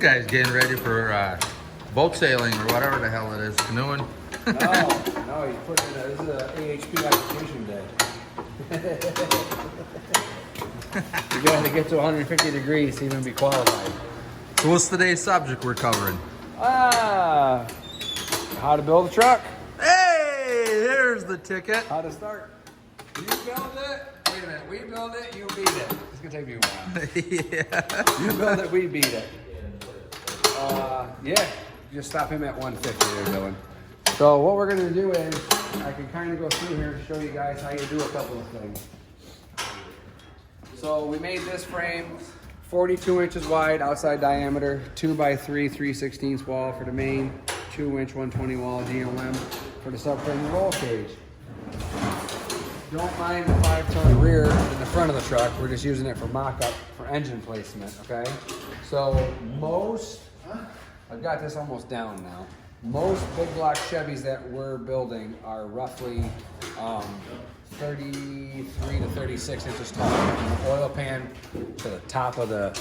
guy's getting ready for boat sailing or whatever the hell it is, canoeing. No, he's putting in this is a AHP application day. You got to get to 150 degrees to even be qualified. So what's today's subject we're covering? How to build a truck. Hey, there's the ticket. How to start. You build it. Wait a minute. We build it. You beat it. It's gonna take me a while. Yeah. You build it. We beat it. Yeah. Just stop him at 150 there, Dylan. So what we're gonna do is I can kind of go through here and show you guys how you do a couple of things. So we made this frame 42 inches wide outside diameter, 2x3 3/16 wall for the main, 2-inch 120 wall DLM for the subframe roll cage. Don't mind the 5-ton rear in the front of the truck. We're just using it for mock-up for engine placement, okay? So I've got this almost down now. Most big block Chevys that we're building are roughly 33 to 36 inches tall, from the oil pan to the top of the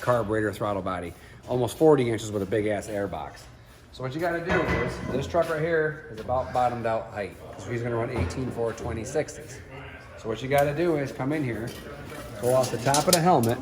carburetor throttle body. Almost 40 inches with a big ass air box. So what you gotta do is, this truck right here is about bottomed out height, because he's gonna run 18.4 20/60s. So what you gotta do is come in here, go off the top of the helmet,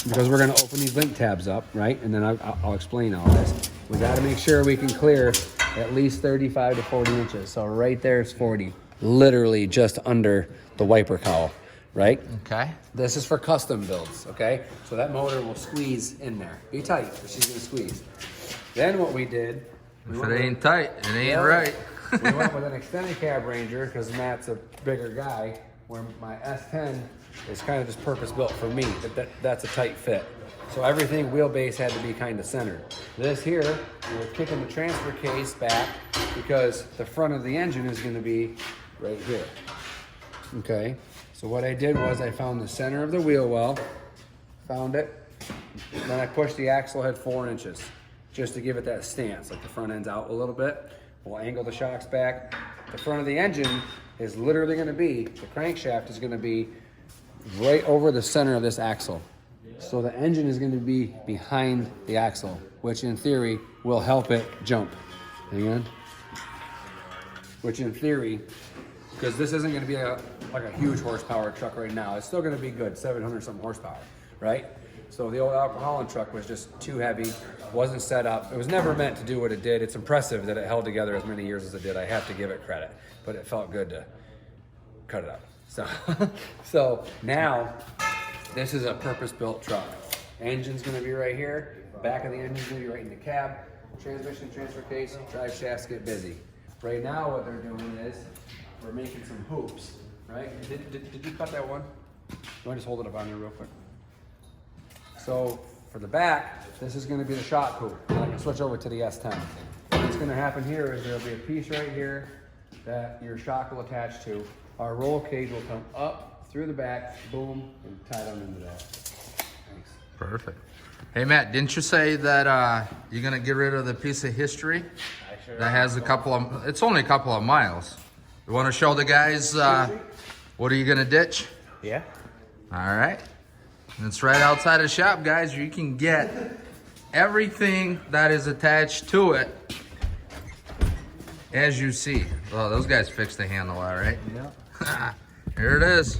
because we're gonna open these link tabs up, right? And then I'll explain all this. We gotta make sure we can clear at least 35 to 40 inches. So right there is 40, literally just under the wiper cowl, right? Okay. This is for custom builds, okay? So that motor will squeeze in there. Be tight, but she's gonna squeeze. Then what we did, If it ain't tight, it ain't right. we went with an extended cab Ranger because Matt's a bigger guy, where my S10 is kind of just purpose built for me. That's a tight fit. So everything wheelbase had to be kind of centered. This here, we're kicking the transfer case back because the front of the engine is going to be right here. Okay, so what I did was I found the center of the wheel well, found it, then I pushed the axle head 4 inches just to give it that stance, like the front end's out a little bit. We'll angle the shocks back. The front of the engine is literally going to be, the crankshaft is going to be right over the center of this axle. So the engine is going to be behind the axle, which in theory will help it jump. Hang on. Which in theory, because this isn't going to be like a huge horsepower truck right now, it's still going to be good, 700 something horsepower, right? So the old alcoholic truck was just too heavy, wasn't set up. It was never meant to do what it did. It's impressive that it held together as many years as it did. I have to give it credit, but it felt good to cut it up. So now this is a purpose-built truck. Engine's gonna be right here. Back of the engine's gonna be right in the cab. Transmission, transfer case, drive shafts get busy. Right now what they're doing is we're making some hoops, right? Did you cut that one? You wanna just hold it up on there real quick? So for the back, this is going to be the shock hoop. And I can switch over to the S10. What's going to happen here is there'll be a piece right here that your shock will attach to. Our roll cage will come up through the back, boom, and tie them into that. Thanks. Perfect. Hey Matt, didn't you say that you're gonna get rid of the piece of history that has a couple of? It's only a couple of miles. You want to show the guys what are you gonna ditch? Yeah. All right. And it's right outside the shop, guys. You can get everything that is attached to it, as you see. Oh, those guys fixed the handle, all right? Yeah. Here it is.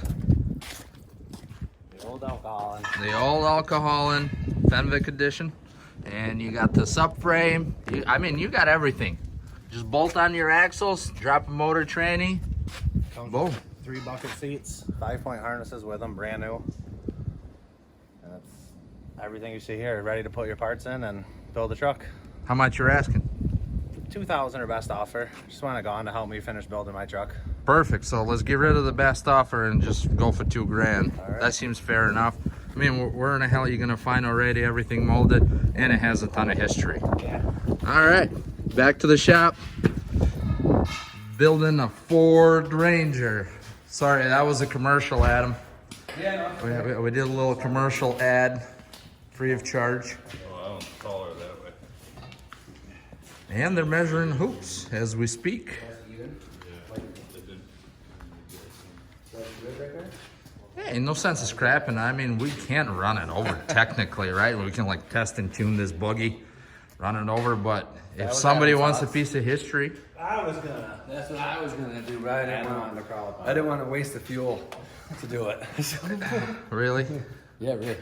The old alcohol. The old alcoholin Fenvic edition. And you got the subframe. I mean, you got everything. Just bolt on your axles, drop a motor tranny. Comes Boom. with 3 bucket seats, 5-point harnesses with them, brand new. And that's everything you see here, ready to put your parts in and build a truck. How much you're asking? $2,000 or best offer. Just want to go on to help me finish building my truck. Perfect. So let's get rid of the best offer and just go for $2 grand. All right. That seems fair enough. I mean, where in the hell are you gonna find already everything molded, and it has a ton of history. Yeah. All right, back to the shop. Building a Ford Ranger. Sorry, that was a commercial, Adam. Yeah. We did a little commercial ad, free of charge. Oh, I don't call her that way. And they're measuring hoops as we speak. Hey, no sense of scrapping. I mean, we can run it over technically, right? We can like test and tune this buggy, run it over. But if somebody wants a piece of history, That's what I was gonna do, but I didn't want to waste the fuel to do it. really, Yeah, really.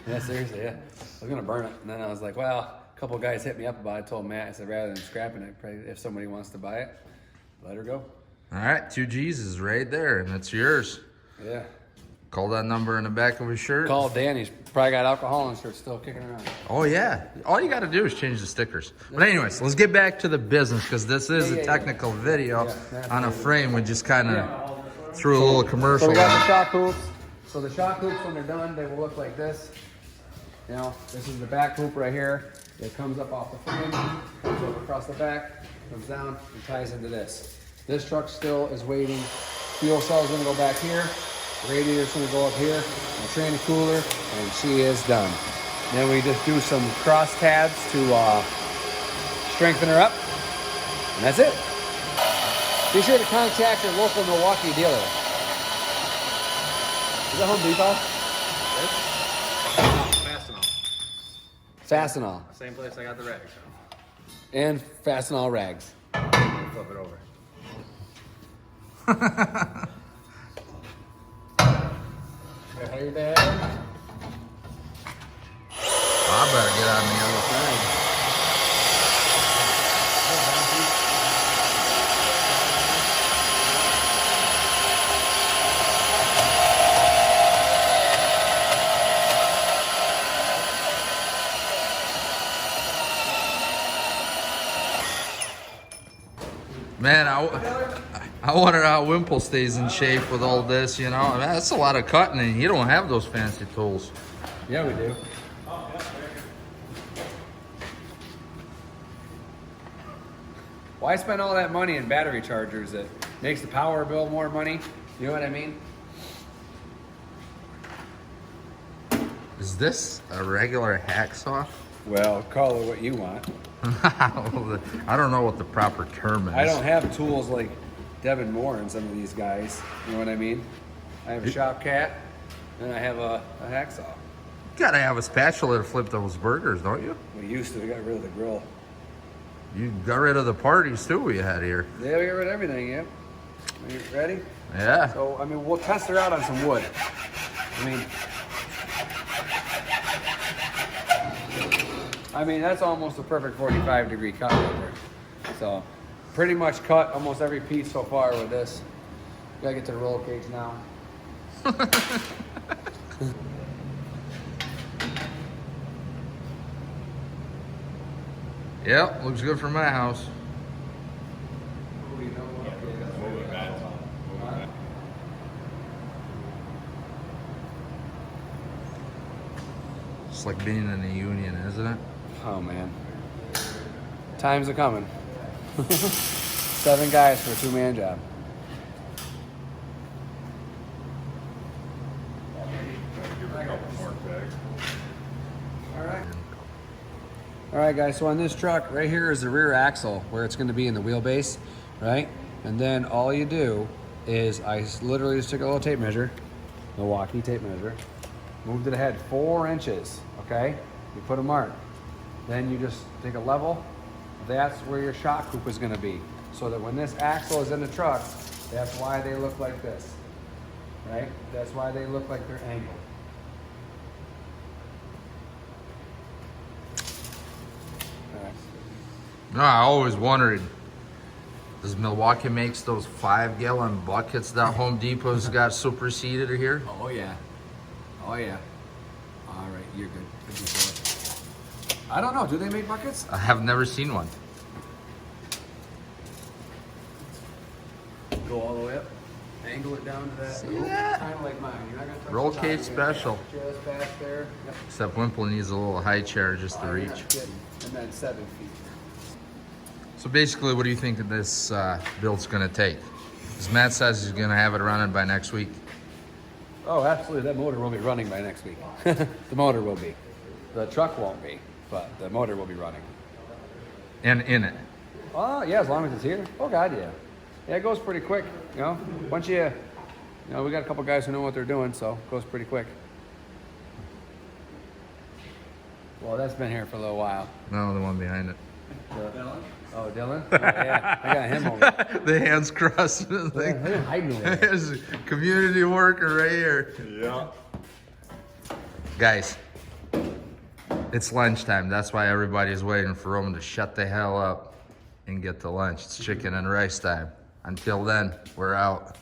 Yeah, seriously, yeah. I was gonna burn it, and then I was like, well, a couple guys hit me up about it. I told Matt, I said, rather than scrapping it, probably if somebody wants to buy it, let her go. all right, 2 G's is right there, and it's yours. Yeah. Call that number in the back of his shirt. Call Dan. He's probably got alcohol and shirts still kicking around. Oh yeah, all you got to do is change the stickers. But anyways, let's get back to the business because this is a technical video on a frame. We just kind of threw a little commercial. So we got on the it. shock hoops. So the shock hoops, when they're done, they will look like this. You know, this is the back hoop right here. It comes up off the frame, comes over across the back, comes down, and ties into this. This truck still is waiting. Fuel cell is going to go back here. Radiator's going to go up here. The tranny cooler, and she is done. Then we just do some cross tabs to strengthen her up, and that's it. Be sure to contact your local Milwaukee dealer. Is that Home Depot? Fastenal. Same place I got the rags. And Fastenal rags. Flip it over. Hey there. I better get on the other side. Man, I wonder how Wimple stays in shape with all this, you know? I mean, that's a lot of cutting, and you don't have those fancy tools. Yeah, we do. Why spend all that money in battery chargers that makes the power bill more money? You know what I mean? Is this a regular hacksaw? Well, call it what you want. I don't know what the proper term is. I don't have tools like Devin Moore and some of these guys. You know what I mean? I have a shop cat, and I have a hacksaw. You gotta have a spatula to flip those burgers, don't you? We used to. We got rid of the grill. You got rid of the parties too we had here. Yeah, we got rid of everything. Yep. Are you ready? Yeah. So, I mean, we'll test her out on some wood. I mean, that's almost a perfect 45-degree cut right there. So, pretty much cut almost every piece so far with this. Gotta get to the roll cage now. Yep, looks good for my house. It's like being in a union, isn't it? Oh, man. Times are coming. 7 guys for a 2-man job. All right, guys, so on this truck, right here is the rear axle where it's gonna be in the wheelbase, right? And then all you do is I literally just took a little tape measure, Milwaukee tape measure, moved it ahead 4 inches, okay? You put a mark. Then you just take a level. That's where your shock hoop is gonna be. So that when this axle is in the truck, that's why they look like this, right? That's why they look like they're angled. No, I always wondered, does Milwaukee makes those 5-gallon buckets that Home Depot's got superseded here? Oh yeah. Oh yeah. All right, you're good. Good to go. I don't know. Do they make buckets? I have never seen one. Go all the way up. Angle it down to that. See that? Kind of like mine. You're not gonna touch Roll the top, cage you're gonna special. Just past there. Yep. Except Wimple needs a little high chair just to Oh, you're reach. not kidding. And then 7 feet. So basically, what do you think that this build's gonna take? Because Matt says he's gonna have it running by next week. Oh, absolutely. That motor will be running by next week. The motor will be. The truck won't be, but the motor will be running. And in it. Oh, yeah, as long as it's here. Oh, God, yeah. Yeah, it goes pretty quick, you know. Once you You know, we got a couple guys who know what they're doing, so it goes pretty quick. Well, that's been here for a little while. No, the one behind it. Dylan? Oh, Dylan? Oh, yeah, I got him over. The hands crossed. Look at him hiding over there. There's a community worker right here. Yeah. Guys, it's lunchtime. That's why everybody's waiting for Roman to shut the hell up and get to lunch. It's chicken and rice time. Until then, we're out.